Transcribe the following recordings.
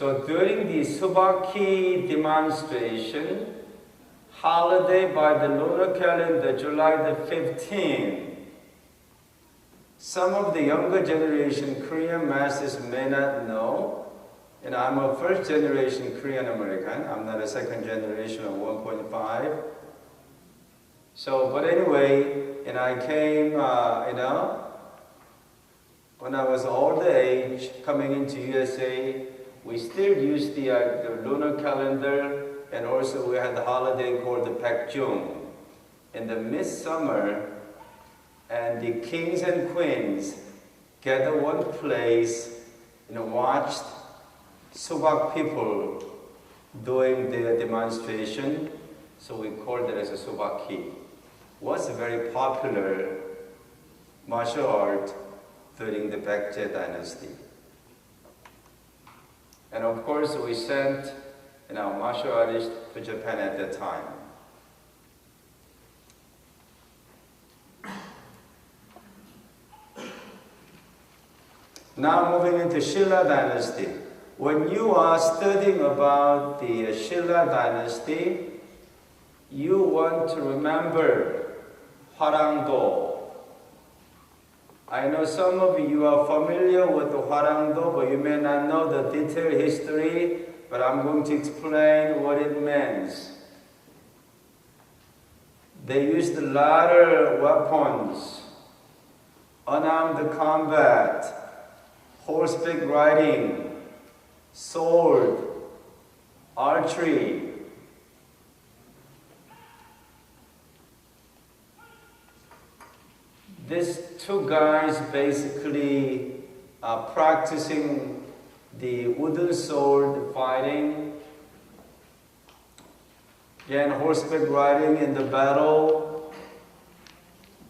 So during the Subaki demonstration, holiday by the lunar calendar, July the 15th, some of the younger generation Korean masters may not know, and I'm a first generation Korean American, I'm not a second generation of 1.5. So, but anyway, and I came, when I was older age, coming into USA, we still use the lunar calendar, and also we had the holiday called the Baekjung. In the midsummer, and the kings and queens gather one place and watched Subak people doing their demonstration, so we called it as a Subaki. Was a very popular martial art during the Baekje dynasty. And of course, we sent martial artists to Japan at that time. Now moving into Shilla dynasty. When you are studying about the Shilla dynasty, you want to remember Hwarangdo. I know some of you are familiar with the Hwarangdo, but you may not know the detailed history, but I'm going to explain what it means. They used a lot of weapons, unarmed combat, horseback riding, sword, archery. These two guys basically are practicing the wooden sword fighting, again horseback riding in the battle.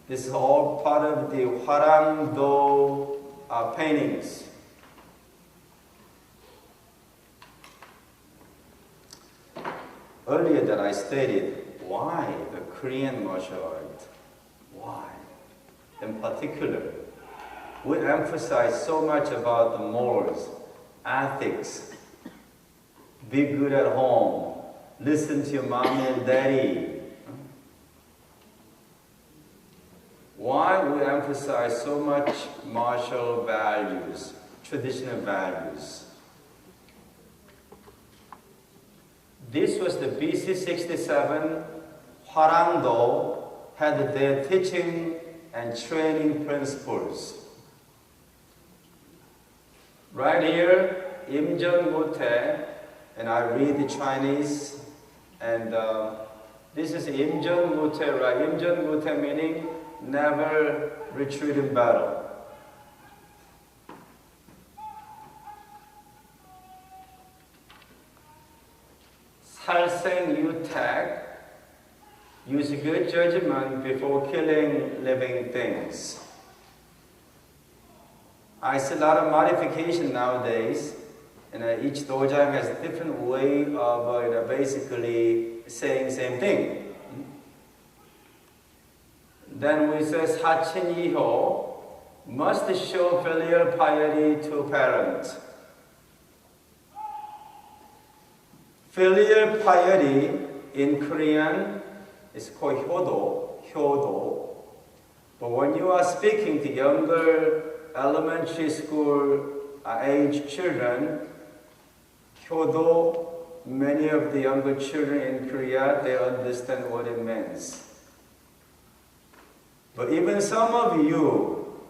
This is all part of the Hwarangdo paintings. Earlier that I stated, why the Korean martial art? Why? In particular, we emphasize so much about the morals, ethics, be good at home, listen to your mommy and daddy. Why we emphasize so much martial values, traditional values? This was the BC 67, Hwarangdo had their teaching and training principles. Right here, Imjeon Mute, and I read the Chinese, and this is Imjeon Mute, right? Imjeon Mute meaning never retreat in battle. Salseng Yutek, use good judgment before killing living things. I see a lot of modification nowadays, and each dojo has a different way of basically saying the same thing. Then we say Sachin Yiho must show filial piety to parents. Filial piety in Korean is called hyodo. But when you are speaking to younger elementary school age children, hyodo, many of the younger children in Korea, they understand what it means. But even some of you,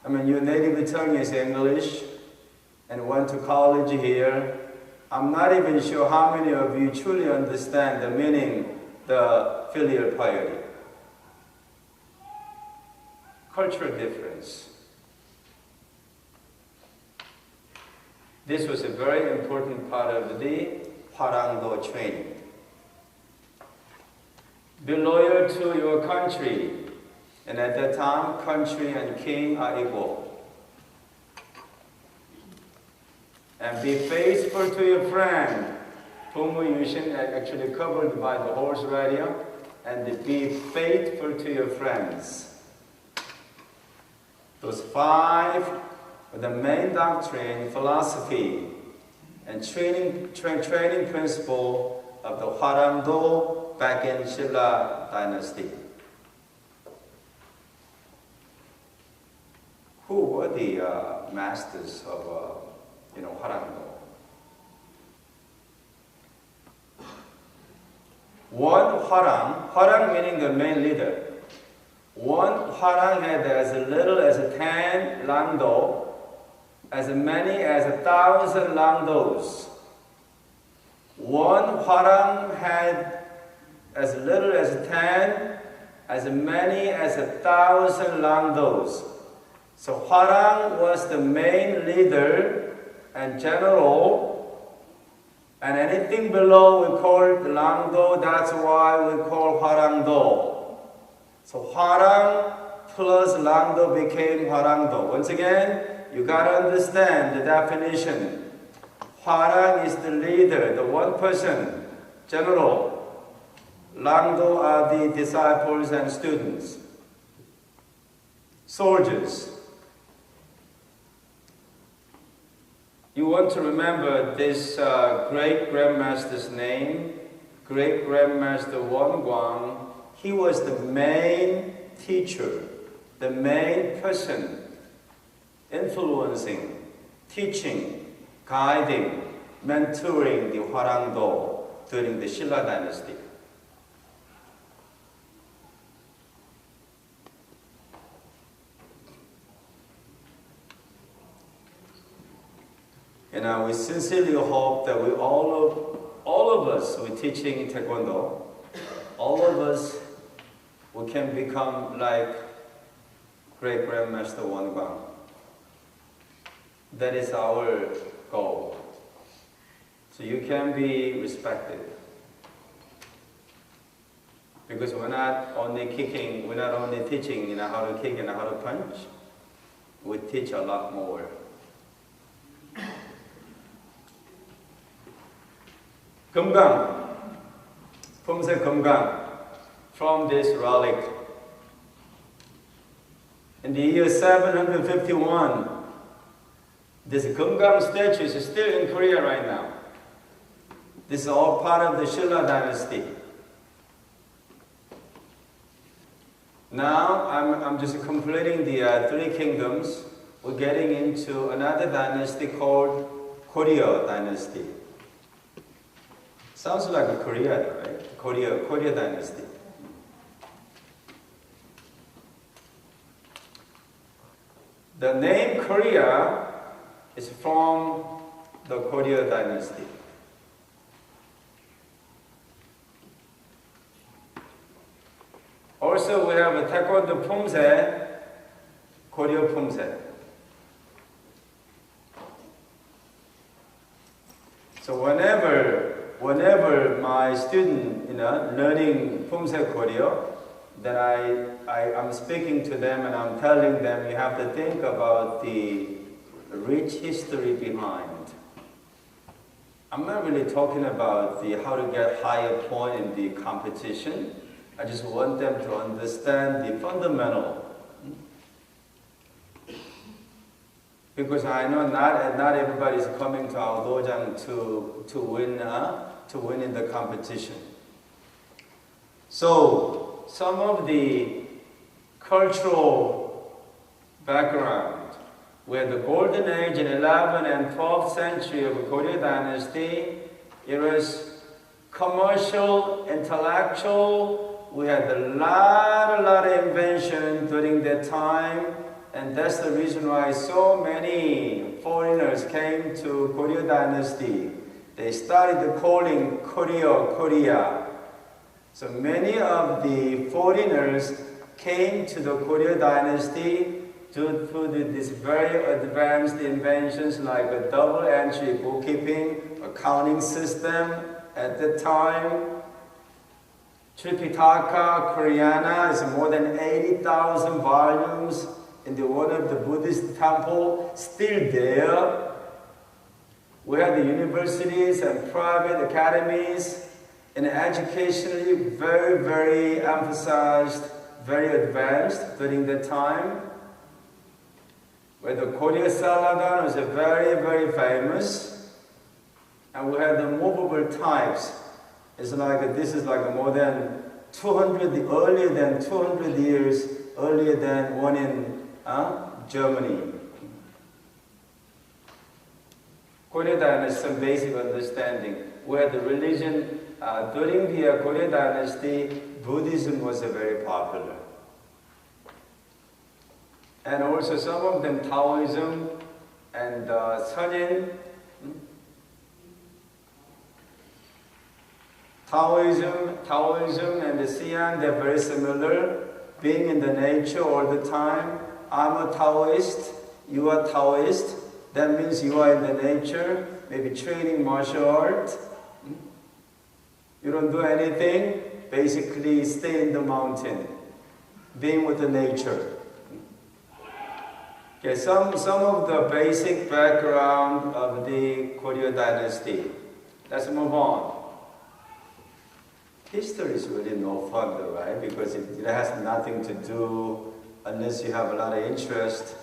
your native tongue is English and went to college here, I'm not even sure how many of you truly understand the meaning, the filial piety. Cultural difference. This was a very important part of the Hwarangdo training. Be loyal to your country. And at that time, country and king are equal. And be faithful to your friend. Tomu Yushin actually covered by the horse radio. And be faithful to your friends. Those 5 are the main doctrine, philosophy. and training principle of the Hwarangdo back in Silla dynasty. Who were the masters of Hwarangdo? One Hwarang meaning the main leader. One Hwarang had as little as 10 langdo, as many as 1,000 langdos. One Hwarang had as little as 10, as many as 1,000 langdos. So Hwarang was the main leader and general, and anything below we call langdo. That's why we call Hwarangdo. So Hwarang plus langdo became Hwarangdo. Once again, you gotta understand the definition. Hwarang is the leader, the one person, general. Langdo are the disciples and students, soldiers. You want to remember this great Grandmaster's name, Great Grandmaster Won. He was the main teacher, the main person influencing, teaching, guiding, mentoring the Hwarangdo during the Silla dynasty. And we sincerely hope that all of us who are teaching Taekwondo, all of us, we can become like Great Grandmaster Won. That is our goal. So you can be respected. Because we're not only kicking, we're not only teaching how to kick and how to punch, we teach a lot more. Kumgang, Pumse Kumgang, from this relic. In the year 751, this Kumgang statue is still in Korea right now. This is all part of the Silla dynasty. Now, I'm just completing the three kingdoms. We're getting into another dynasty called Korea dynasty. Sounds like a Korea, right? Korea dynasty. The name Korea is from the Korea dynasty. Also, we have a Taekwondo Pumse, Korea Pumse. So whenever my student, learning Pumse Korea, then I'm speaking to them and I'm telling them you have to think about the rich history behind. I'm not really talking about how to get higher point in the competition. I just want them to understand the fundamental. Because I know not everybody is coming to our dojang to win in the competition. So some of the cultural background, where the golden age in 11th and 12th century of the Korea dynasty, it was commercial, intellectual. We had a lot of invention during that time, and that's the reason why so many foreigners came to Korea dynasty. They started calling Korea, Korea. So many of the foreigners came to the Korea dynasty due to these very advanced inventions like a double entry bookkeeping, accounting system at the time. Tripitaka Koreana is more than 80,000 volumes in one of the Buddhist temple, still there. We have the universities and private academies, and educationally very, very emphasized, very advanced during that time. Where the Korea Saladon was very, very famous. And we had the movable types. It's like, this is like more than 200, earlier than 200 years, earlier than one in Germany. Korea Dynasty, some basic understanding. We had the religion, during the Korea Dynasty, Buddhism was very popular. And also some of them Taoism and Seonyin. Taoism and the Sian, they're very similar. Being in the nature all the time. I'm a Taoist, you are Taoist. That means you are in the nature, maybe training martial art. You don't do anything, basically stay in the mountain, being with the nature. Okay, some of the basic background of the Korea Dynasty. Let's move on. History is really no fun though, right? Because it has nothing to do unless you have a lot of interest.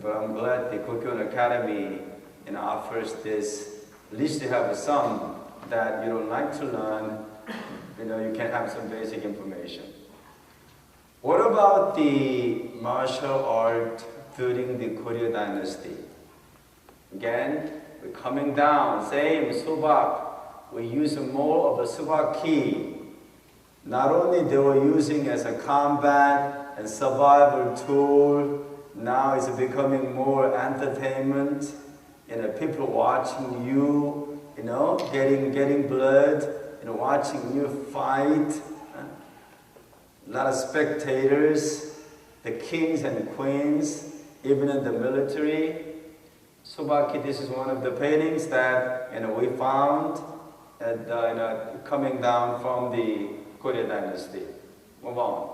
But I'm glad the Kukkiwon Academy offers this. At least you have some that you don't like to learn. You can have some basic information. What about the martial art during the Korea Dynasty? Again, we're coming down, same subak. We use more of the subak ki. Not only they were using as a combat and survival tool, now it's becoming more entertainment. People watching you, getting blood, watching you fight. A lot of spectators, the kings and queens, even in the military. Subaki, this is one of the paintings that we found coming down from the Korea Dynasty. Move on.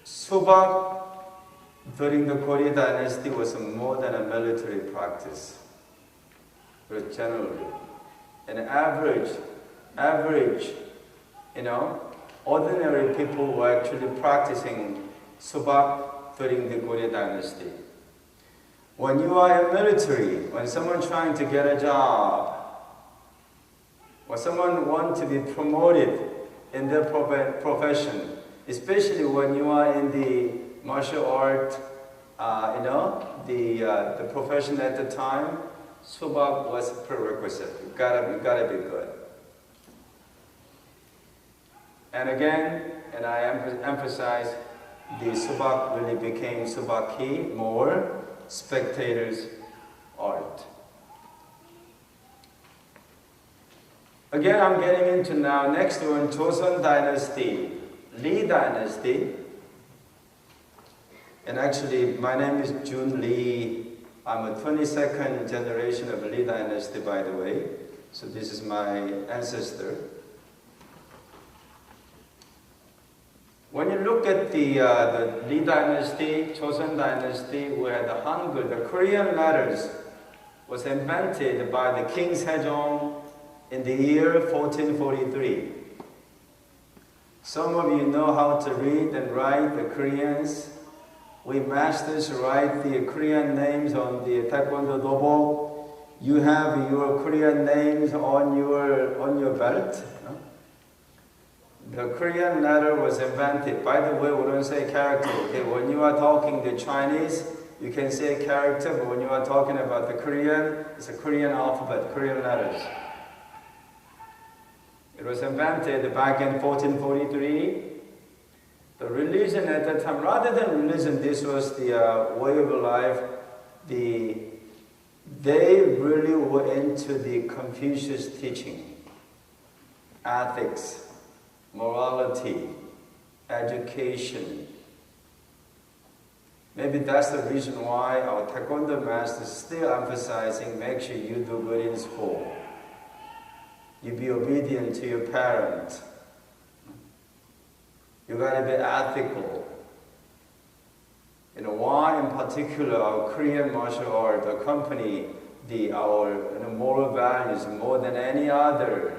Subak during the Korea Dynasty was more than a military practice, but generally. An average, ordinary people were actually practicing subak during the Korea Dynasty. When you are in military, when someone trying to get a job, or someone wants to be promoted in their profession, especially when you are in the martial art, the profession at the time, subak was a prerequisite. You gotta be good. And again, and I emphasize, the subak really became subaki, more spectators' art. Again, I'm getting into now, next one, Joseon Dynasty, Lee Dynasty. And actually, my name is Jun Lee. I'm a 22nd generation of Lee Dynasty, by the way. So this is my ancestor. When you look at the Lee Dynasty, Joseon Dynasty, where the Hangul, the Korean letters, was invented by the King Sejong in the year 1443. Some of you know how to read and write the Koreans. We masters write the Korean names on the Taekwondo dobok. You have your Korean names on your belt. The Korean letter was invented. By the way, we don't say character. Okay, when you are talking the Chinese, you can say character, but when you are talking about the Korean, it's a Korean alphabet, Korean letters. It was invented back in 1443. The religion at that time, rather than religion, this was the way of life. They really were into the Confucius teaching, ethics, morality, education. Maybe that's the reason why our Taekwondo masters still emphasizing, make sure you do good in school. You be obedient to your parent. You gotta be ethical. Why in particular our Korean martial art accompany our moral values more than any other.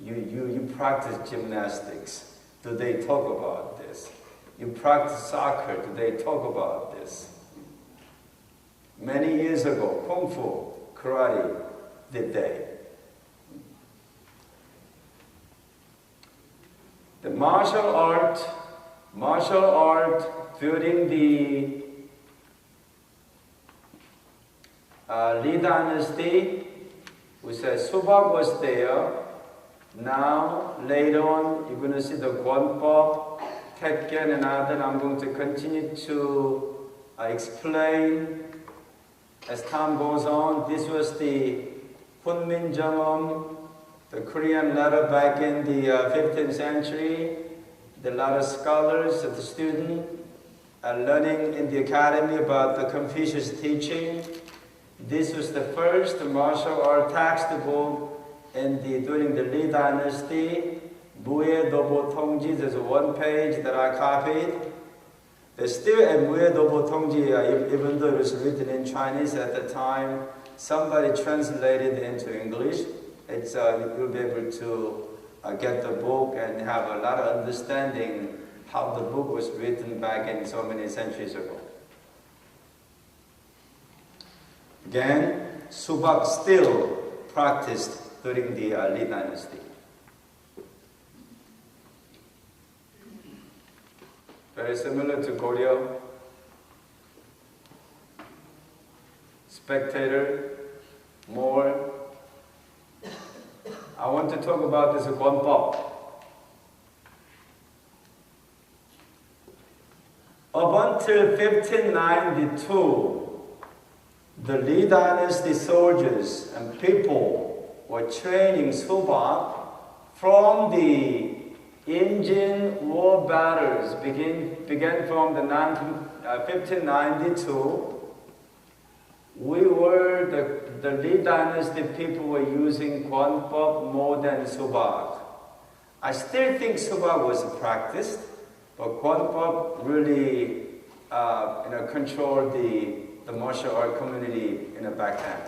You practice gymnastics. Do they talk about this? you practice soccer, do they talk about this? Many years ago, Kung Fu, karate, did they? The martial art during the Li Dynasty, we said Subak was there. Now, later on, you're going to see the Gwonpo, Taekwondo, and other. I'm going to continue to explain as time goes on. This was the Hunmin Jeongeum, the Korean letter back in the 15th century. A lot of scholars, the students, are learning in the academy about the Confucius teaching. This was the first martial art textbook during the Li Dynasty. Muye Dobo Tongji, there's one page that I copied. There's still a Muye Dobo Tongji, even though it was written in Chinese at the time. Somebody translated it into English. You'll be able to get the book and have a lot of understanding how the book was written back in so many centuries ago. Again, Subak still practiced during the Li Dynasty. Very similar to Goryeo. Spectator, more. I want to talk about this Gwonpo. Up until 1592, the Li Dynasty soldiers and people were training Subak from the Indian war battles began from the 1592. The Li Dynasty people were using Gwonpo more than Subak. I still think Subak was practiced, but Gwonpo really controlled the martial art community in the back then.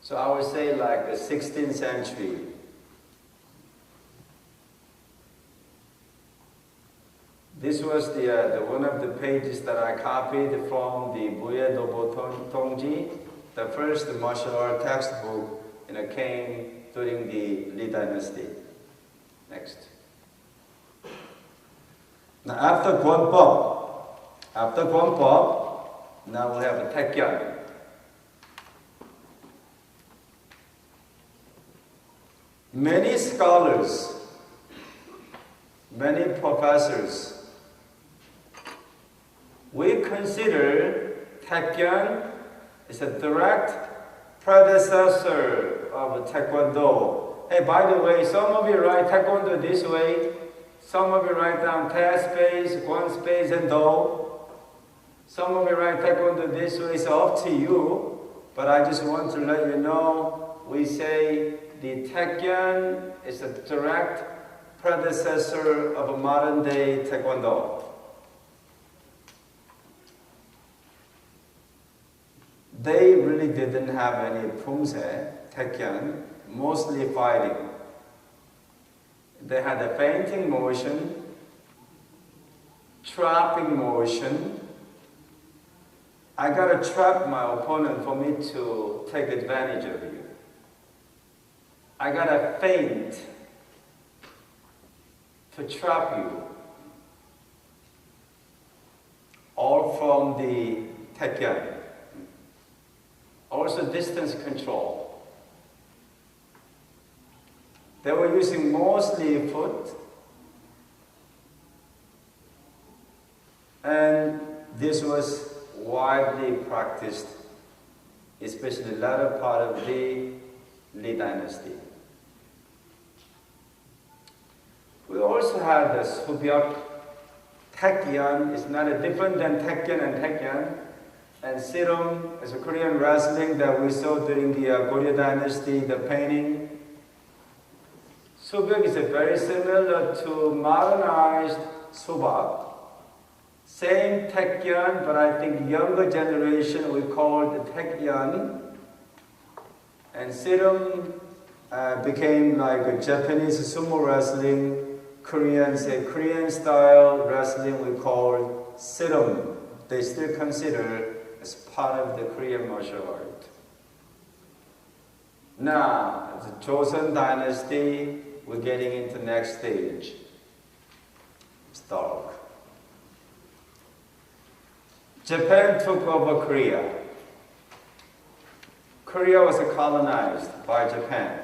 So I would say like the 16th century. This was the one of the pages that I copied from the Muye Dobo Tongji, the first martial art textbook, came during the Li Dynasty. Next. Now after Gwonpo, now we have a Taekwondo. Many scholars, many professors, we consider Taekwondo is a direct predecessor of Taekwondo. Hey, by the way, some of you write Taekwondo this way, some of you write down Ta space, Gwon space, and Do. Some of you write Taekwondo this way, it's up to you, but I just want to let you know, we say the Taekwondo is a direct predecessor of a modern day Taekwondo. They really didn't have any Pumse, Taekwondo, mostly fighting. They had a feinting motion, trapping motion. I gotta trap my opponent for me to take advantage of you. I gotta feint to trap you. All from the Taekwondo. Also distance control. They were using mostly foot, and this was widely practiced, especially the latter part of the Li Dynasty. We also had the Subyak. Taekwondo is not different than Taekwondo and Taekwondo. And Sirum is a Korean wrestling that we saw during the Goryeo Dynasty, the painting. Subyak is very similar to modernized Subak. Same Taekwondo, but I think younger generation we call it Taekwondo. And Sirum became like a Japanese sumo wrestling, Korean style wrestling we call sirum. They still consider as part of the Korean martial art. Now, the Joseon dynasty, we're getting into next stage. It's dark. Japan took over Korea. Korea was colonized by Japan.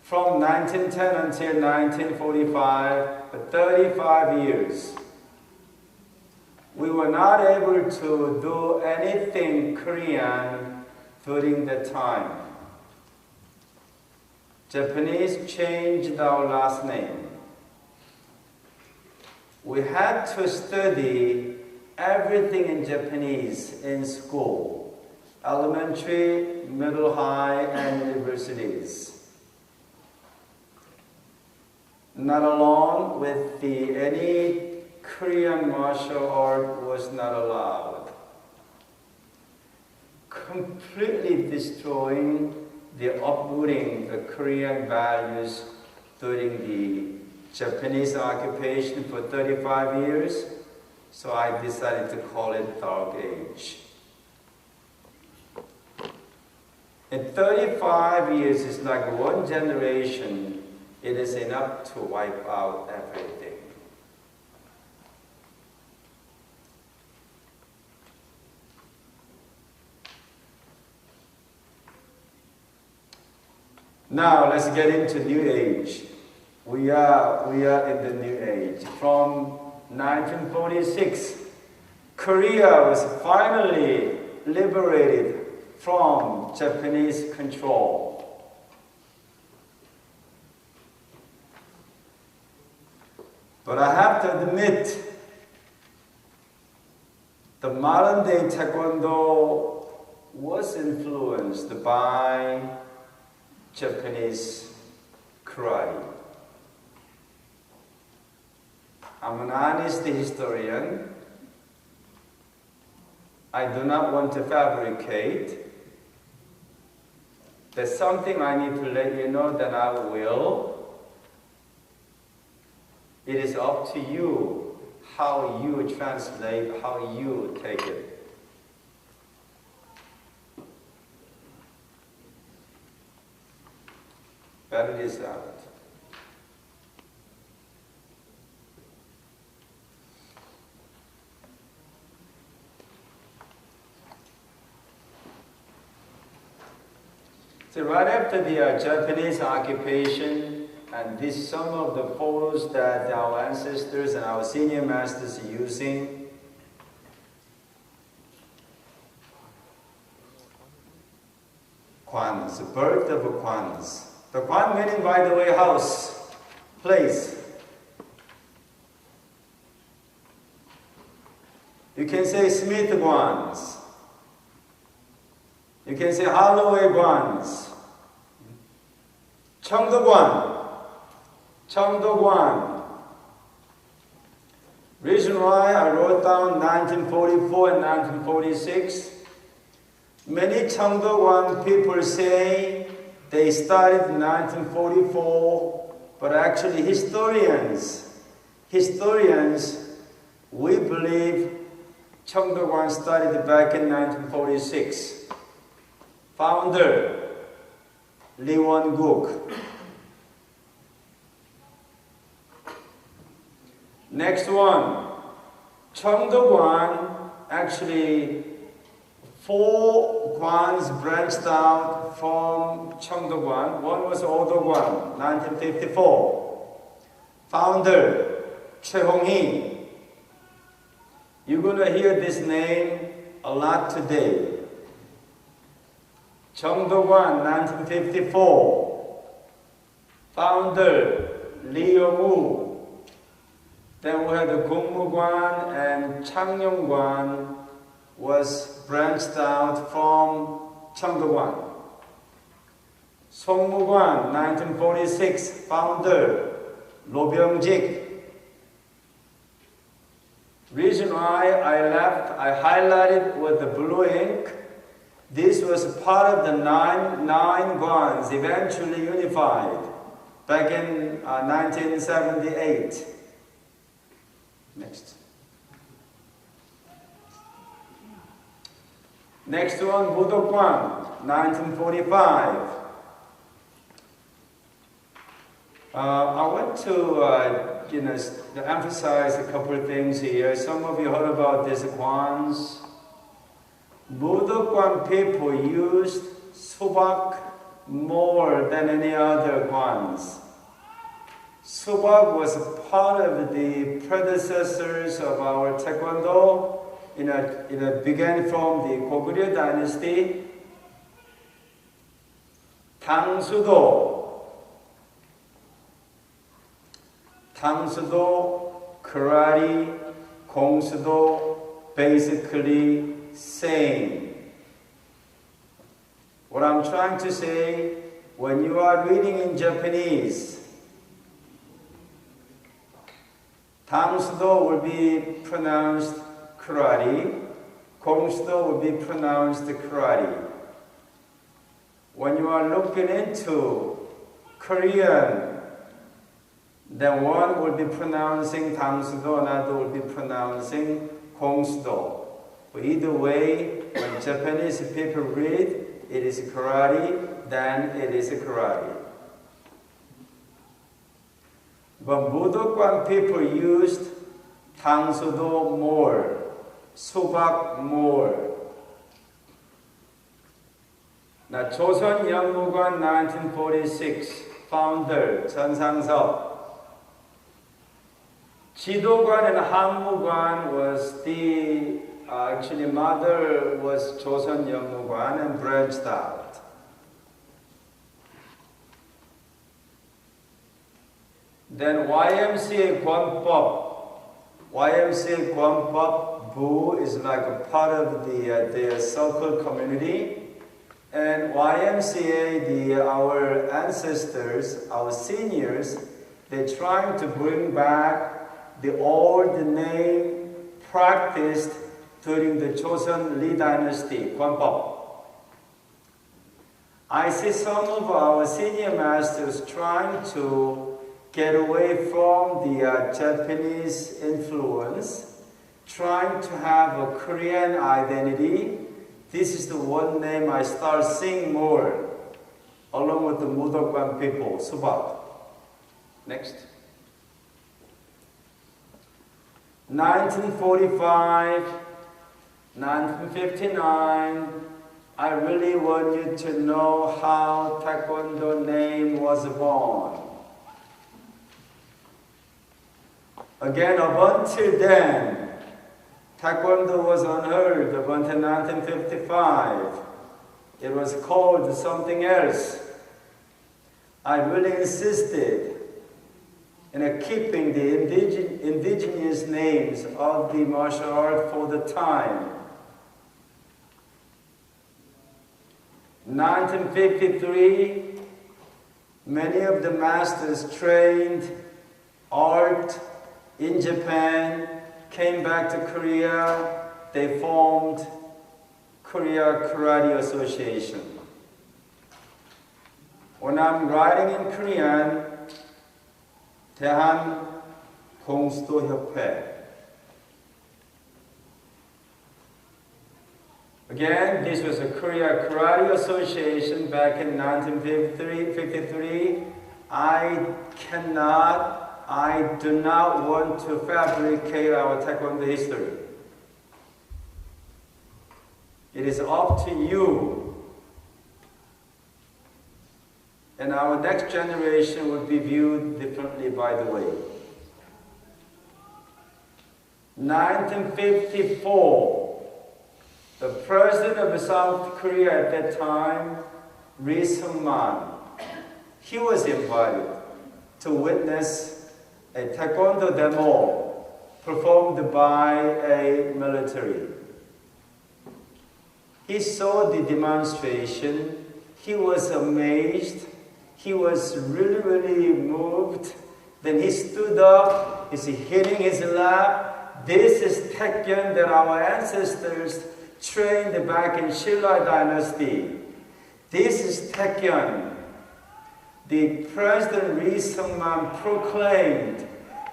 From 1910 until 1945, for 35 years, we were not able to do anything Korean during that time. Japanese changed our last name. We had to study everything in Japanese in school, elementary, middle, high, and universities. Not alone with any Korean martial art was not allowed. Completely destroying the uprooting the Korean values during the Japanese occupation for 35 years. So I decided to call it Dark Age. In 35 years, it's like one generation. It is enough to wipe out everything. Now let's get into New Age. We are in the New Age. From 1946, Korea was finally liberated from Japanese control. But I have to admit, the modern day Taekwondo was influenced by Japanese karate. I'm an honest historian. I do not want to fabricate. There's something I need to let you know that I will. It is up to you how you translate, how you take it. Better this out. So right after the Japanese occupation, and this some of the photos that our ancestors and our senior masters are using. Kwans, the birth of Kwans. The Kwan meaning, by the way, house, place. You can say Smith Kwans. You can say Holloway Kwans. Cheongdo-Kwan. Cheongdo-Kwan. Reason why I wrote down 1944 and 1946. Many Cheongdo-Kwan people say they started in 1944, but actually historians, we believe Cheongdo-Kwan started back in 1946. Founder, Lee Won-guk. Next one, Cheongdo-Kwan, actually 4 Kwans branched out from Cheongdo-Kwan. One was Odo-Kwan, 1954. Founder, Choi Hong-hee. You're going to hear this name a lot today. Cheongdo-Kwan, 1954. Founder, Lee Yong-woo. Then we had the Gongmu-Kwan and Changnyeong-Kwan was branched out from Cheongdo-Kwan. Songmu-Kwan, 1946, founder, Ro Byung-jik. Reason why I highlighted with the blue ink, this was part of the nine Kwans, eventually unified. back in 1978. Next. Next one, Budokwan, 1945. I want to emphasize a couple of things here. Some of you heard about these kwans. Budokwan people used subak more than any other kwans. Subak was part of the predecessors of our Taekwondo. It began from the Goguryeo dynasty. Tangsudo, karate, gongsudo, basically same. What I'm trying to say, when you are reading in Japanese, Tangsudo will be pronounced karate, gongsudo will be pronounced karate. When you are looking into Korean, then one will be pronouncing Tangsudo, another will be pronouncing gongsudo. But either way, when Japanese people read, it is karate, then it is karate. But Budokwan people used Tangsudo more, subak more. Now, Joseon Yeonmu관 1946, founder, Jeonsang-seop. Jido관 and Hanmu관 was the, actually mother was Joseon Yeonmu관 and branched out. Then YMCA Gwanpop Bu is like a part of the circle community. And YMCA, our ancestors, our seniors, they're trying to bring back the old name practiced during the Joseon Lee dynasty, Gwanpop. I see some of our senior masters trying to get away from the Japanese influence, trying to have a Korean identity. This is the one name I start seeing more, along with the Budokwan people, Subak. Next. 1945, 1959, I really want you to know how Taekwondo name was born. Again, up until then, Taekwondo was unheard of until 1955. It was called something else. I really insisted in keeping the indigenous names of the martial art for the time. 1953, many of the masters trained art in Japan, came back to Korea, they formed Korea Karate Association. When I'm writing in Korean, 대한 공수도 협회. Again, this was a Korea Karate Association back in 1953. I do not want to fabricate our Taekwondo history. It is up to you. And our next generation will be viewed differently, by the way. 1954, the president of South Korea at that time, Ri Seung-man, he was invited to witness a Taekwondo demo performed by a military. He saw the demonstration, he was amazed, he was really moved. Then he stood up, he's hitting his lap. This is Taekwondo that our ancestors trained back in Shilla dynasty. This is Taekwondo. the President Lee Seung-man proclaimed,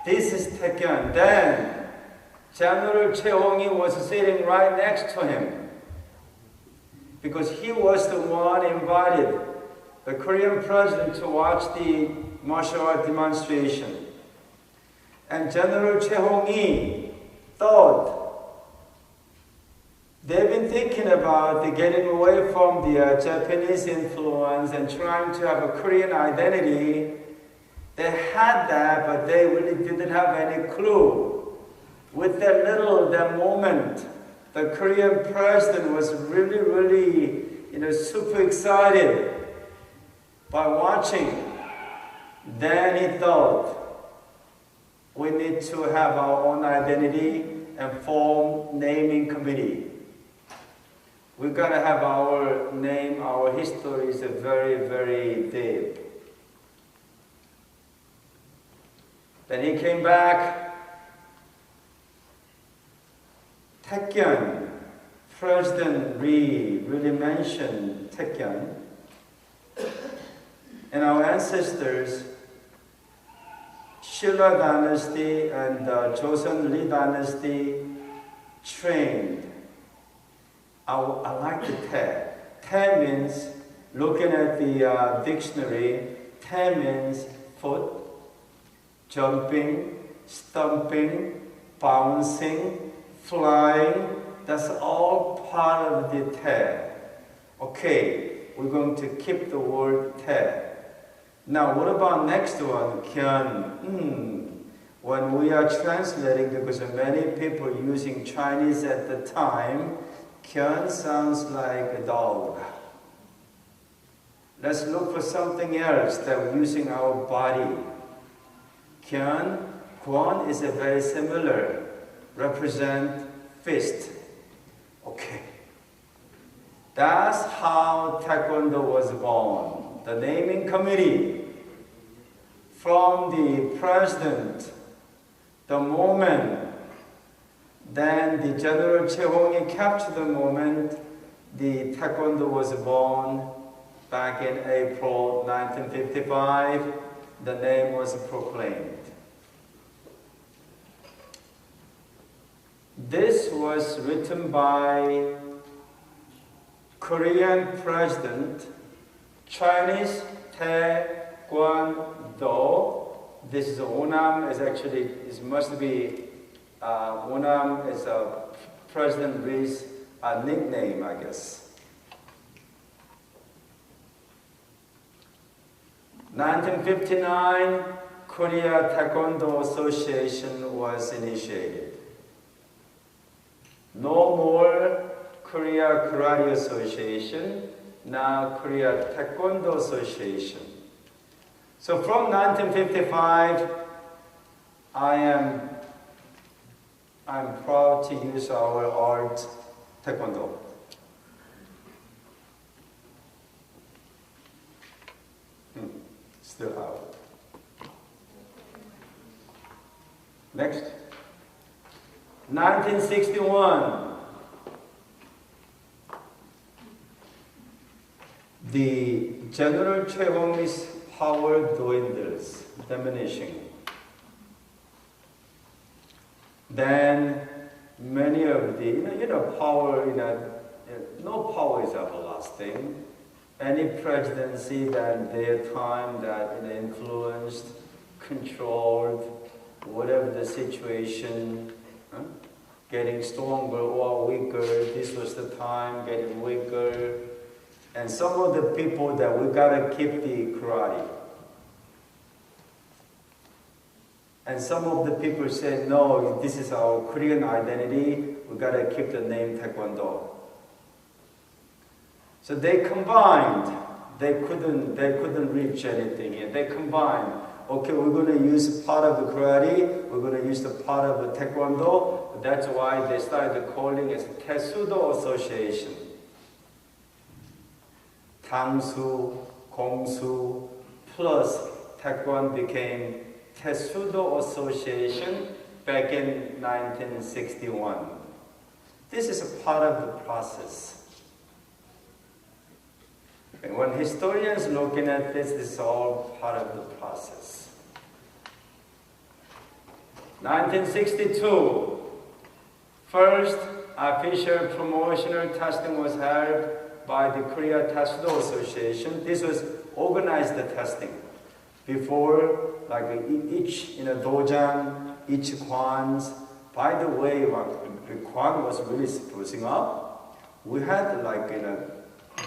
"This is Taekwondo." Then General Chae-hong-i was sitting right next to him because he was the one invited the Korean president to watch the martial art demonstration. And General Chae-hong-i thought, they've been thinking about getting away from the Japanese influence and trying to have a Korean identity. They had that, but they really didn't have any clue. With that moment, the Korean president was really, super excited by watching. Then he thought, we need to have our own identity and form naming committee. We've got to have our name, our history is very, very deep. Then he came back. Taekwondo, President Lee really mentioned Taekwondo. And our ancestors, Shilla dynasty and Joseon Lee dynasty, trained. I like the Tae. Tae means, looking at the dictionary, Tae means foot, jumping, stomping, bouncing, flying. That's all part of the Tae. Okay, we're going to keep the word Tae. Now, what about next one, Kyun? When we are translating, because many people using Chinese at the time, Kyun sounds like a dog. Let's look for something else that we're using our body. Kyun, Kwon is a very similar, represent fist. Okay. That's how Taekwondo was born. The naming committee, from the president, the moment, then the General Chae-hong-i captured the moment, the Taekwondo was born back in April 1955, the name was proclaimed. This was written by Korean president, Chinese Taekwondo. This is Onam. Is actually, it must be Onam is a President Lee's nickname, I guess. 1959, Korea Taekwondo Association was initiated. No more Korea Karate Association. Now Korea Taekwondo Association. So from 1955, I'm proud to use our art Taekwondo. Still out. Next. 1961. The General Chae-hong-i's power dwindles, diminishing. Then many of the, power, no power is everlasting. Any presidency that their time that influenced, controlled, whatever the situation, getting stronger or weaker, this was the time, getting weaker. And some of the people that we gotta keep the karate. And some of the people said, no, this is our Korean identity, we gotta keep the name Taekwondo. So they combined, they couldn't reach anything here. They combined, okay, we're gonna use part of the karate, we're gonna use the part of the Taekwondo. That's why they started calling it Taekwondo Association. Tangsu, Gongsu, plus Taekwondo became Taekwondo Association back in 1961. This is a part of the process. when historians looking at this is all part of the process. 1962, first official promotional testing was held by the Korea Taekwondo Association. This was organized testing. Before, like each dojang, each kwans. By the way, when the kwan was really sprucing up, we had like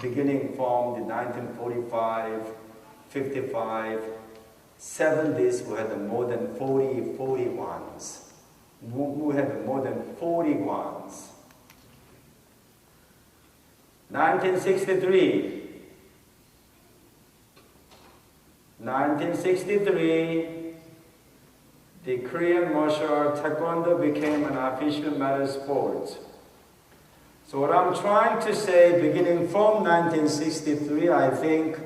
beginning from the 1945, 55, 70s, we had more than 40 ones. We had more than 40 ones. 1963, the Korean martial art Taekwondo became an official medal sport. So what I'm trying to say, beginning from 1963, I think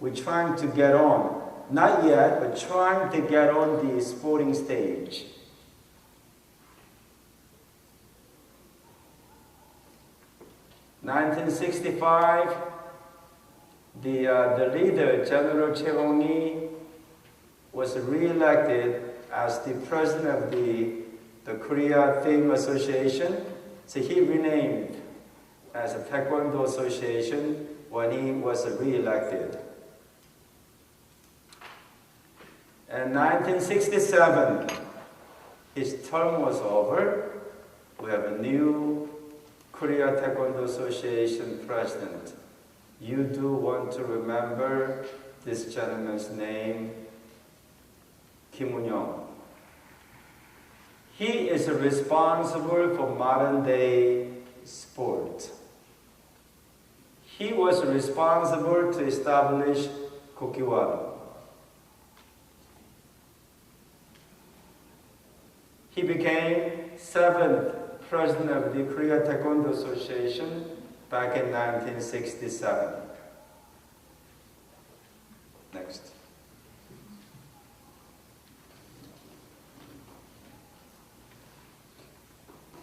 we're trying to get on. Not yet, but trying to get on the sporting stage. In 1965, the leader, General Chae-hong-i, was re-elected as the president of the Korea Theme Association. So he renamed as a Taekwondo Association when he was re-elected. In 1967, his term was over. We have a new Korea Taekwondo Association president. You do want to remember this gentleman's name, Kim Woon-young. He is responsible for modern day sport. He was responsible to establish Kukkiwon. He became 7th president of the Korea Taekwondo Association back in 1967. Next.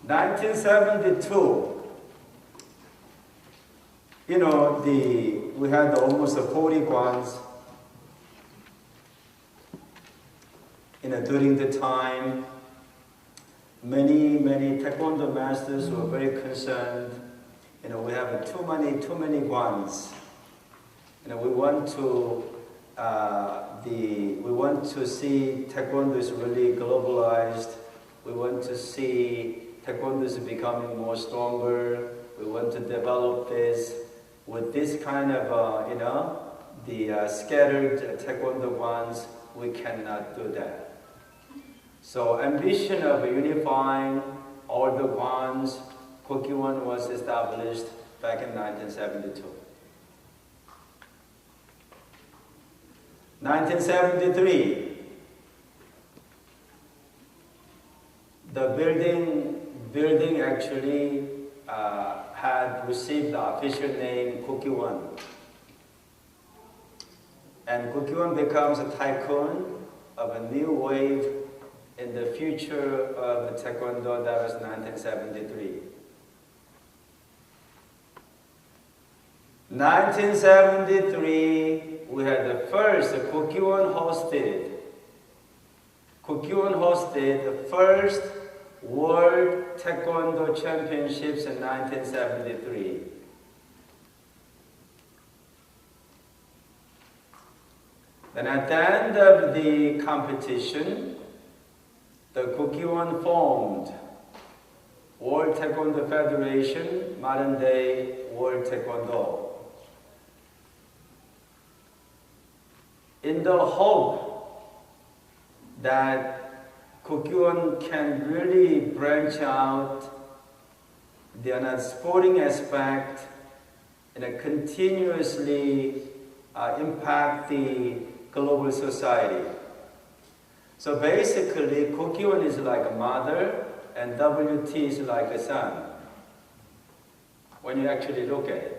In 1972, we had almost 40 kwans. During the time, many Taekwondo masters were very concerned. We have too many kwans. We want to see Taekwondo is really globalized. We want to see Taekwondo is becoming more stronger. We want to develop this with this kind of, the scattered Taekwondo ones. We cannot do that. So ambition of unifying all the ones, Kukkiwon was established back in 1972. 1973, the building actually had received the official name Kukkiwon. And Kukkiwon becomes a tycoon of a new wave in the future of the Taekwondo. That was 1973. 1973, we had the first Kukkiwon hosted the first World Taekwondo Championships in 1973. Then at the end of the competition, the Kukkiwon formed World Taekwondo Federation, modern day World Taekwondo. In the hope that Kukkiwon can really branch out the sporting aspect and continuously impact the global society. So basically, Kukkiwon is like a mother and WT is like a son, when you actually look at it.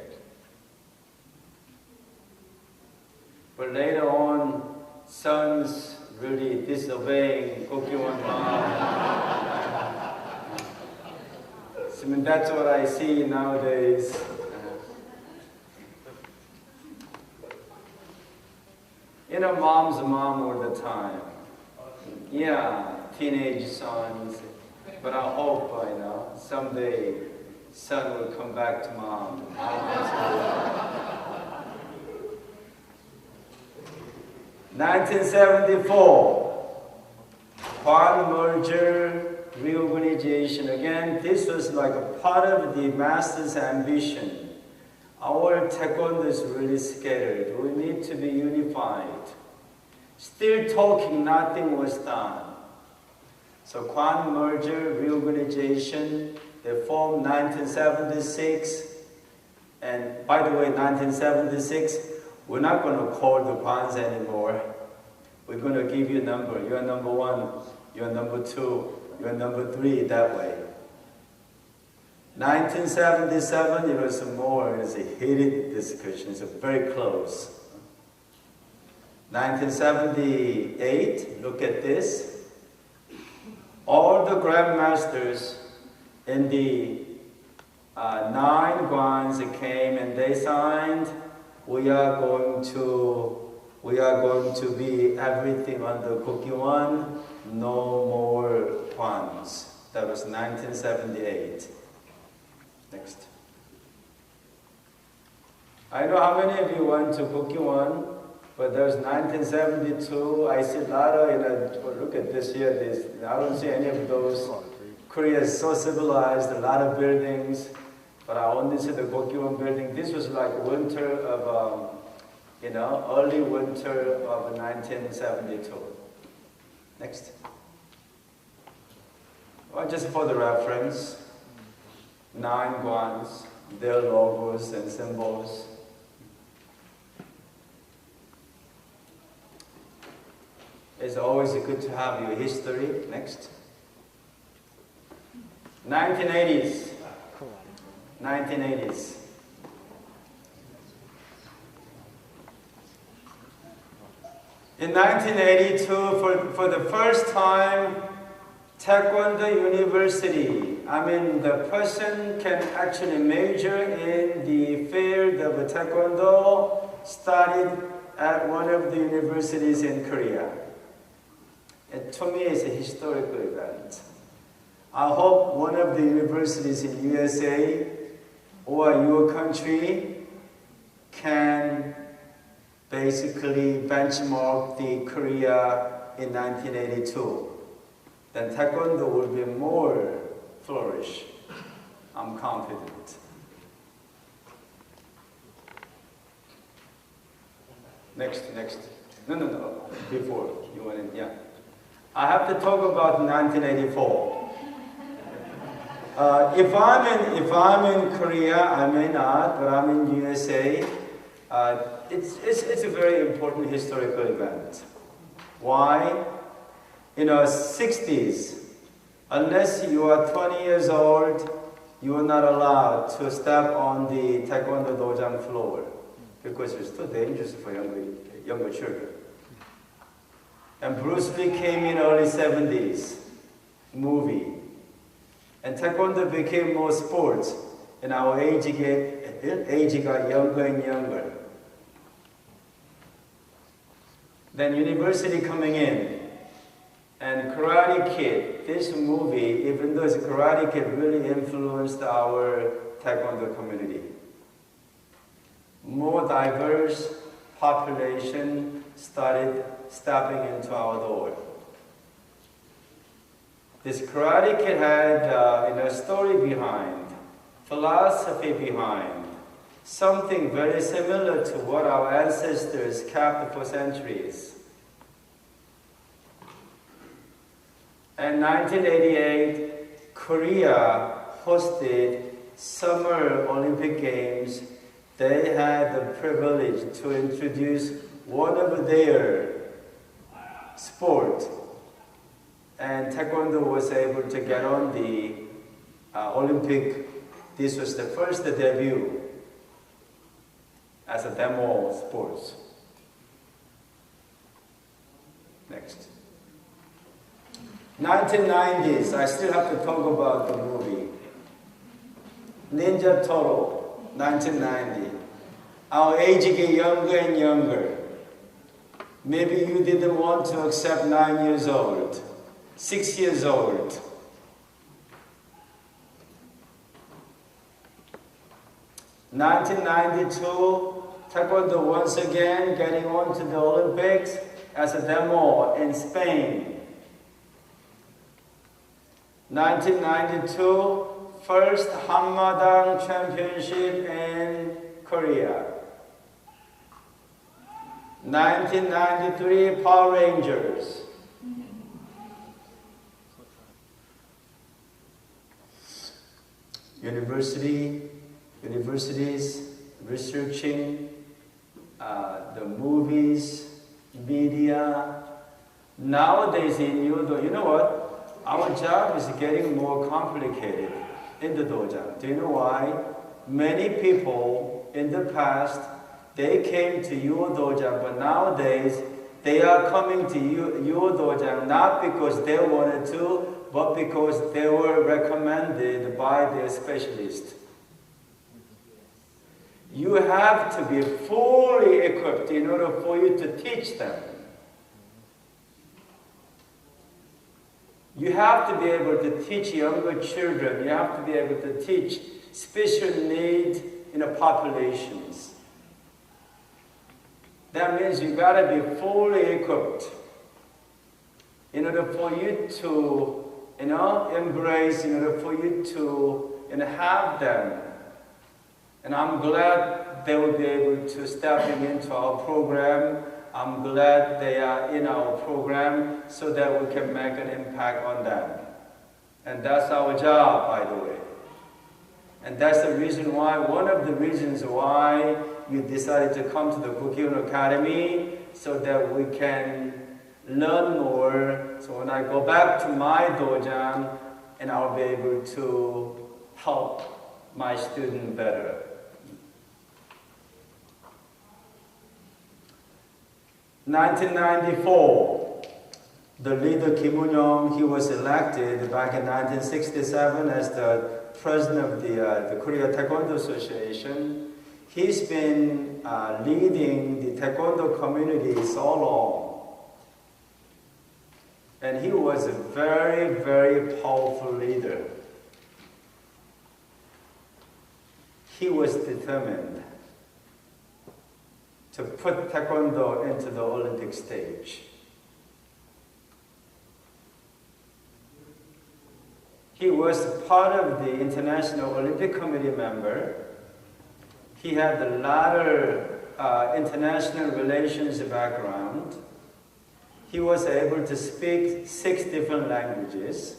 But later on, sons really disobeying Kukkiwon mom. I mean, that's what I see nowadays. You know, mom's mom all the time. Yeah, teenage sons. But I hope, you know, someday son will come back to mom. 1974, Kwan merger reorganization. Again, this was like a part of the master's ambition. Our Taekwondo is really scattered. We need to be unified. Still talking, nothing was done. So Kwan merger reorganization, they formed 1976. And by the way, 1976, we're not going to call the Kwans anymore. We're going to give you a number. You're number 1, you're number 2, you're number 3, that way. 1977, it was more, it was a heated discussion, it's very close. 1978, look at this. All the grandmasters in the 9 Kwans came and they signed, we are going to be everything under Kukkiwon, no more Kwans. That was 1978. Next. I know how many of you went to Kukkiwon, but there's 1972. I see a lot of, look at this here. I don't see any of those. Korea is so civilized, a lot of buildings, but I only see the Kukkiwon building. This was like winter of, early winter of 1972. Next. Well, just for the reference. 9 Kwans, their logos and symbols. It's always good to have your history. Next. 1980s. 1980s. In 1982, for the first time, Taekwondo University, the person can actually major in the field of Taekwondo, studied at one of the universities in Korea. And to me, it's a historical event. I hope one of the universities in USA or your country can basically benchmark the Korea in 1982. Then Taekwondo will be more flourish. I'm confident. Next. No. Before you went in, yeah. I have to talk about 1984. If I'm in Korea, I may not, but I'm in USA. It's a very important historical event. Why? In the 60s, unless you are 20 years old, you are not allowed to step on the Taekwondo dojang floor because it's too dangerous for younger children. And Bruce Lee came in early 70s, movie. And Taekwondo became more sports, and our age got younger and younger. Then university coming in. And Karate Kid, this movie, even though it's a Karate Kid, really influenced our Taekwondo community. More diverse population started stepping into our door. This Karate Kid had a story behind, philosophy behind, something very similar to what our ancestors kept for centuries. In 1988, Korea hosted Summer Olympic Games. They had the privilege to introduce one of their sport. And Taekwondo was able to get on the Olympic. This was the first debut as a demo sports. Next. 1990s, I still have to talk about the movie. Ninja Turtle, 1990. Our age get younger and younger. Maybe you didn't want to accept 9 years old, 6 years old. In 1992, Taekwondo once again getting on to the Olympics as a demo in Spain. 1992, first Hanmadang Championship in Korea. 1993, Power Rangers. Universities, researching, the movies, media. Nowadays in Yudo, you know what? Our job is getting more complicated in the dojo. Do you know why? Many people in the past, they came to your dojo, but nowadays they are coming to your dojo not because they wanted to, but because they were recommended by their specialist. You have to be fully equipped in order for you to teach them. You have to be able to teach younger children. You have to be able to teach special needs in the populations. That means you got to be fully equipped in order for you to, embrace, in order for you to have them. And I'm glad they will be able to step into our program. I'm glad they are in our program so that we can make an impact on them. And that's our job, by the way. And that's the reason why, one of the reasons why you decided to come to the Kukkiwon Academy, so that we can learn more. So when I go back to my dojo, and I'll be able to help my student better. 1994, the leader Kim Woon-young, he was elected back in 1967 as the president of the Korea Taekwondo Association. He's been leading the Taekwondo community so long. And he was a very, very powerful leader. He was determined to put Taekwondo into the Olympic stage. He was part of the International Olympic Committee member. He had a lot of international relations background. He was able to speak 6 different languages.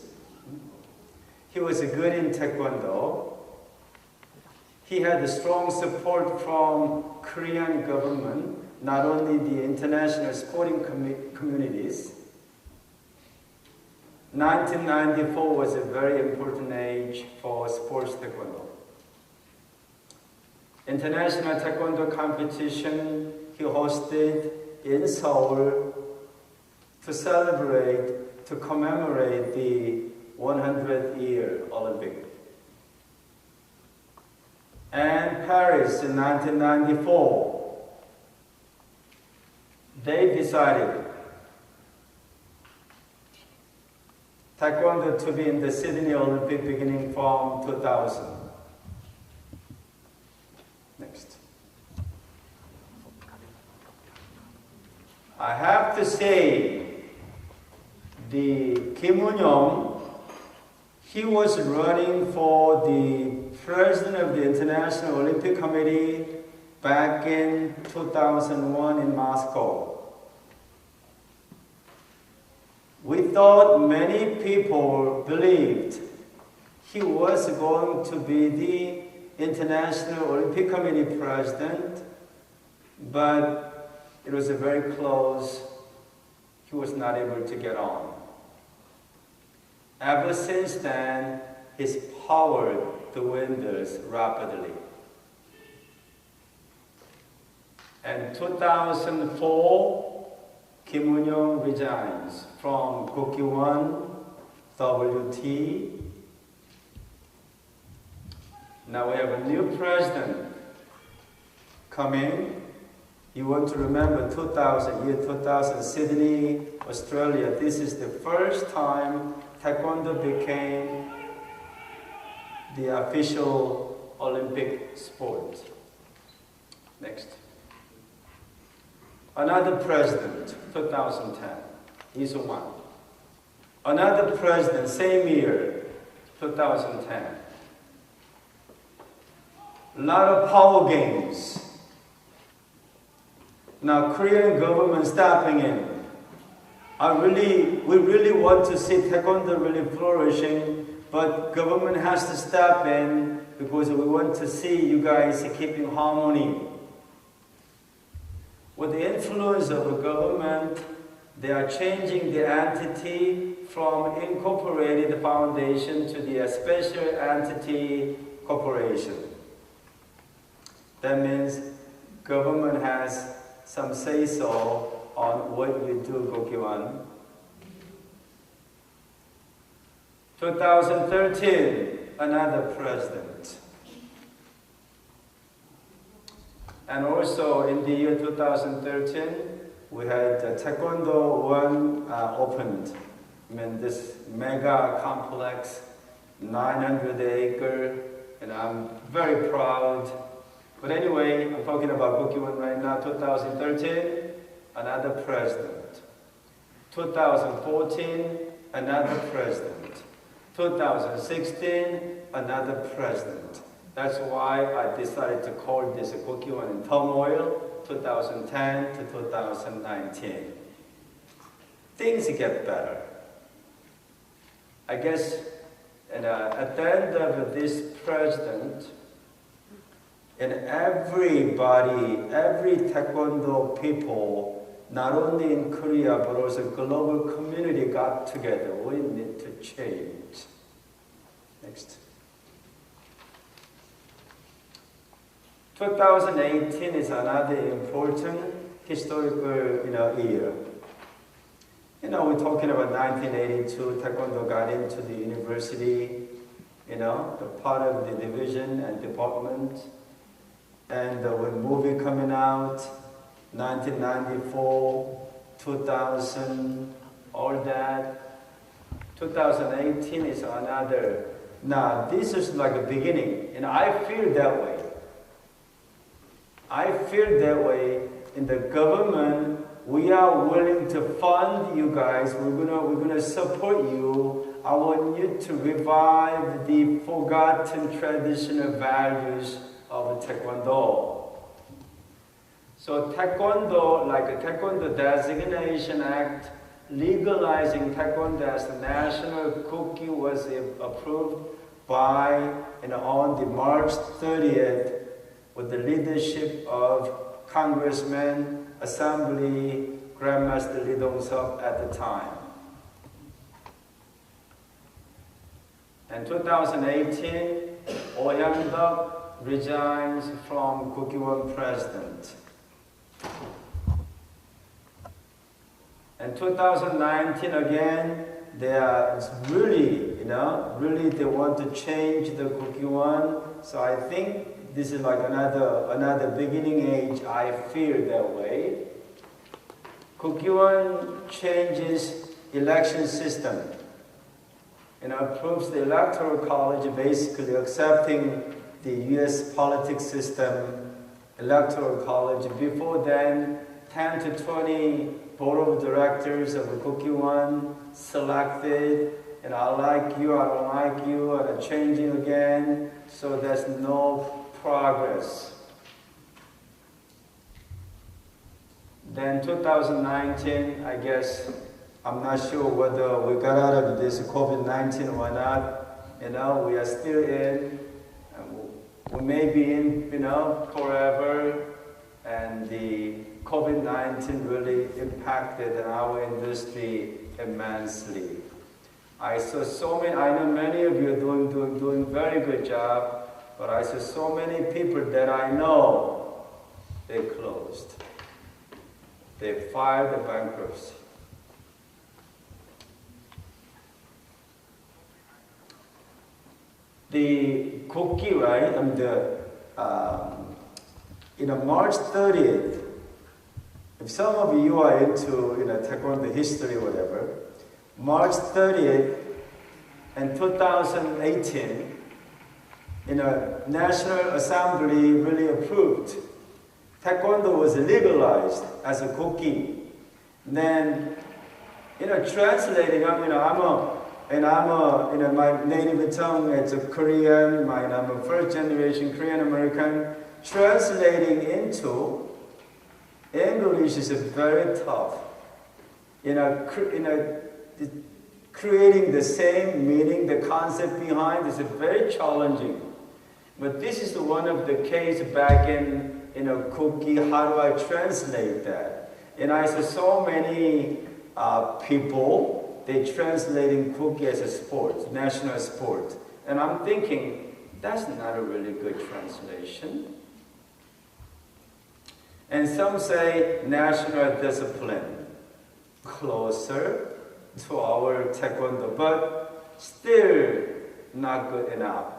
He was good in Taekwondo. He had strong support from Korean government, not only the international sporting communities. 1994 was a very important age for sports Taekwondo. International Taekwondo competition he hosted in Seoul to celebrate, to commemorate the 100th year Olympic. And Paris in 1994, they decided Taekwondo to be in the Sydney Olympic beginning from 2000. Next. I have to say, the Kim Woon-young, he was running for the president of the International Olympic Committee back in 2001 in Moscow. We thought many people believed he was going to be the International Olympic Committee president, but it was very close. He was not able to get on. Ever since then, his power dwindles rapidly. In 2004, Kim Woon-young resigns from Kukkiwon, WT. Now we have a new president coming. You want to remember year 2000, Sydney, Australia. This is the first time Taekwondo became the official Olympic sport. Next. Another president, 2010, Lee Soo-man. Another president, same year, 2010. A lot of power games. Now, Korean government stepping in. We really want to see Taekwondo really flourishing, but government has to step in because we want to see you guys keeping harmony. With the influence of the government, they are changing the entity from incorporated foundation to the special entity corporation. That means government has some say-so on what you do, Kukkiwon. 2013, another president. And also in the year 2013, we had Taekwondo 1 opened. I mean, this mega complex, 900 acre, and I'm very proud. But anyway, I'm talking about Kukkiwon right now. 2013, another president. 2014, another president. 2016, another president. That's why I decided to call this Kukkiwon in Turmoil, 2010 to 2019. Things get better. I guess at the end of this president, and everybody, every Taekwondo people, not only in Korea but also global community got together. We need to change. Next. 2018 is another important historical year. We're talking about 1982, Taekwondo got into the university, the part of the division and department. And with movie coming out, 1994, 2000, all that. 2018 is another. Now, this is like a beginning, and I feel that way. I feel that way. In the government, we are willing to fund you guys. We're gonna support you. I want you to revive the forgotten traditional values of Taekwondo. So Taekwondo, like a Taekwondo Designation Act, legalizing Taekwondo as a national cookie was approved by, on the March 30th with the leadership of Congressman, Assembly, Grandmaster Jun at the time. In 2018, Oh Hyun-duk resigns from Kukkiwon president. In 2019 again, they are really, really they want to change the Kukkiwon. So I think this is like another beginning age. I feel that way. Kukkiwon changes election system. Approves the electoral college, basically accepting the U.S. politics system, electoral college. Before then, 10 to 20 board of directors of the Kukkiwon selected, and I like you, I don't like you, and are changing again, so there's no progress. Then 2019, I guess, I'm not sure whether we got out of this COVID-19 or not. We are still in. We may be in, forever, and the COVID-19 really impacted our industry immensely. I know many of you are doing very good job, but I saw so many people that I know, they closed. They filed a bankruptcy. The cookie, right? March 30th, if some of you are into Taekwondo history or whatever, March 30th in 2018, National Assembly really approved. Taekwondo was legalized as a Kukki. Then, translating, my native tongue is Korean, I'm a first generation Korean American. Translating into English is very tough. Creating the same meaning, the concept behind is very challenging. But this is one of the case back in Kukki, how do I translate that? And I saw so many people, they translating Kukki as a sport, national sport. And I'm thinking, that's not a really good translation. And some say national discipline, closer to our Taekwondo, but still not good enough.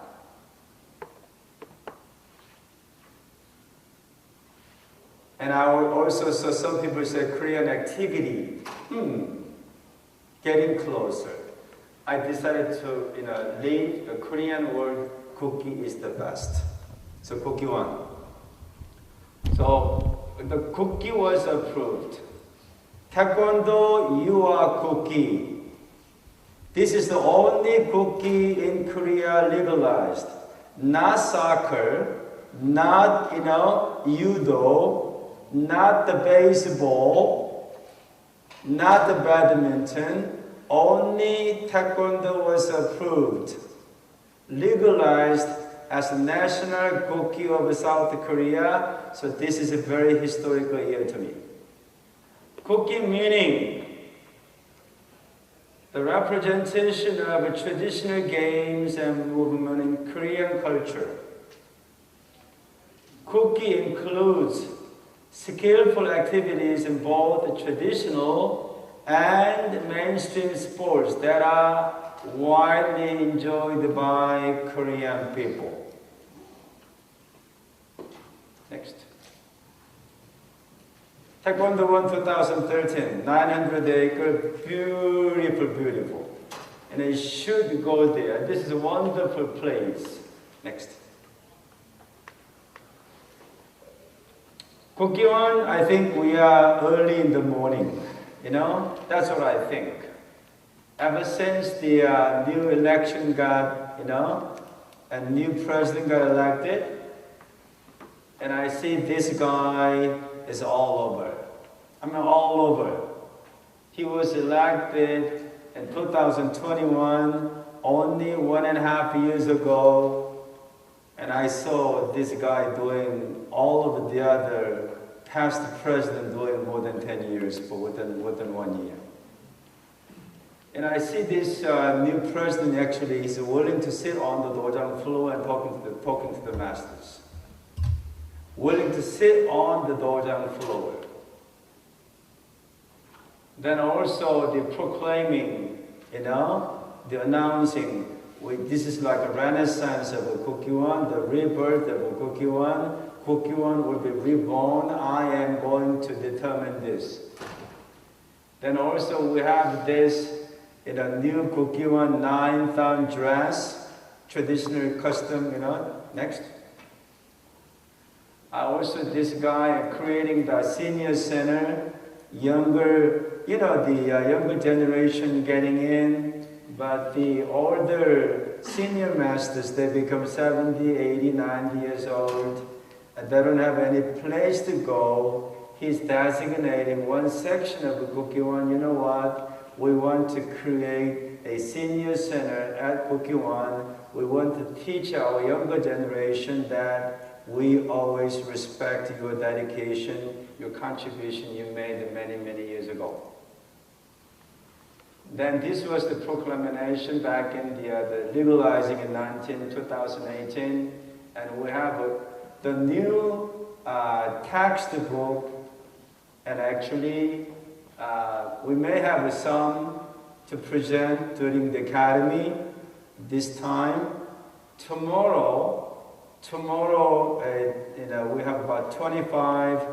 And I also saw some people say Korean activity, getting closer. I decided to leave the Korean word Kukki is the best. So Kukkiwon. So the Kukki was approved. Taekwondo, you are Kukki. This is the only Kukki in Korea legalized. Not soccer, not judo, not the baseball, not the badminton. Only Taekwondo was approved, legalized as a national Kukki of South Korea. So this is a very historical year to me. Kukki meaning the representation of traditional games and movement in Korean culture. Kukki includes skillful activities in both traditional and mainstream sports that are widely enjoyed by Korean people. Next. Taekwondo won 2013, 900 acre, beautiful, beautiful. And it should go there. This is a wonderful place. Next. Kukkiwon, I think we are early in the morning. That's what I think. Ever since the new election got, a new president got elected, and I see this guy is all over. All over. He was elected in 2021, only 1.5 years ago, and I saw this guy doing all of the other past president doing more than 10 years for within 1 year. And I see this new president actually is willing to sit on the dojang floor and talking to the masters. Willing to sit on the dojang floor. Then also the proclaiming, the announcing, this is like a renaissance of a Kukkiwon, the rebirth of a Kukkiwon. Kukkiwon will be reborn. I am going to determine this. Then also we have this new Kukkiwon 9,000 dress, traditional custom, Next. Also this guy creating the senior center, younger, the younger generation getting in, but the older senior masters, they become 70, 80, 90 years old, and they don't have any place to go. He's designating one section of the Kukkiwon. You know what? We want to create a senior center at Kukkiwon. We want to teach our younger generation that we always respect your dedication, your contribution you made many, many years ago. Then this was the proclamation back in the legalizing in 2018, and we have the new textbook, and actually we may have some to present during the academy this time. Tomorrow, we have about 25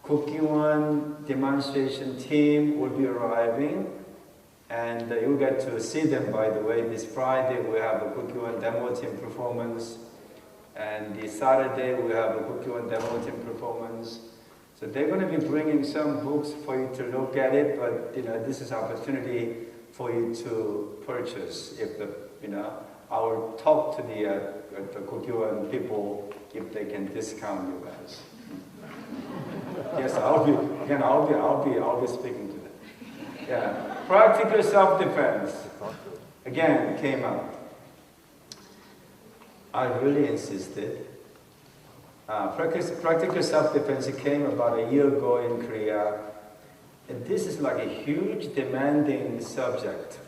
Kukkiwon demonstration team will be arriving, and you get to see them, by the way. This Friday we have a Kukkiwon demo team performance, and this Saturday we have a Kukkiwon demo team performance. So they're going to be bringing some books for you to look at it, but this is opportunity for you to purchase. If I will talk to the Kukkiwon people if they can discount you guys. Yes, I'll be speaking to them. Yeah, practical self-defense again came up. I really insisted. Practical self-defense came about a year ago in Korea, and this is like a huge, demanding subject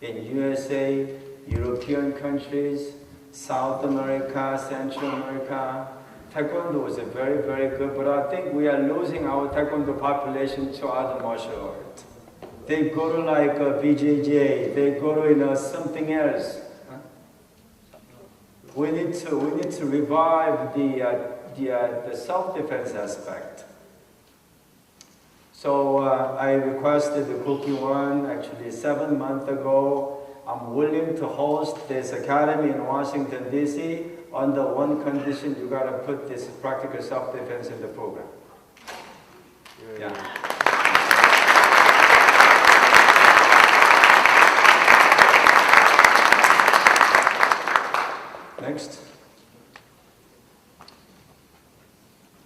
in USA, European countries, South America, Central America. Taekwondo is very, very good, but I think we are losing our Taekwondo population to other martial arts. They go to like BJJ, they go to something else. We need to revive the self-defense aspect. So I requested the Kukkiwon actually 7 months ago. I'm willing to host this academy in Washington, D.C. under one condition: you got to put this practical self-defense in the program. Yeah. Next.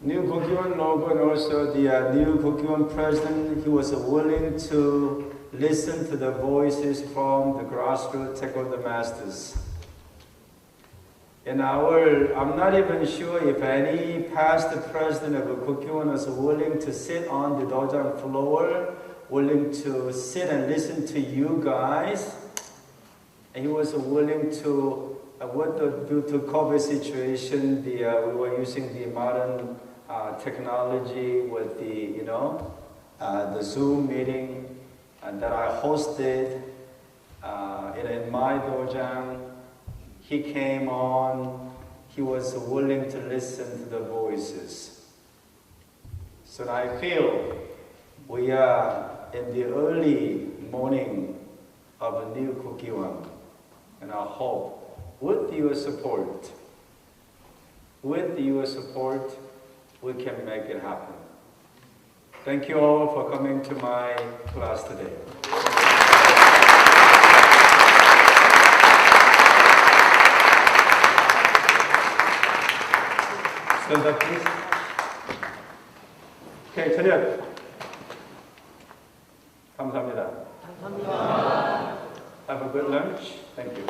New Kukkiwon logo, and also the new Kukkiwon president, he was willing to listen to the voices from the grassroots Taekwondo masters. I'm not even sure if any past president of Kukkiwon was willing to sit on the dojang floor, willing to sit and listen to you guys, and he was willing to, due to COVID situation, we were using the modern technology with the Zoom meeting that I hosted in my dojang. He came on, he was willing to listen to the voices. So I feel we are in the early morning of a new Kukkiwon, and I hope with your support, we can make it happen. Thank you all for coming to my class today. Stand up, please. Okay, 차렷. 감사합니다. 감사합니다. Have a good lunch. Thank you.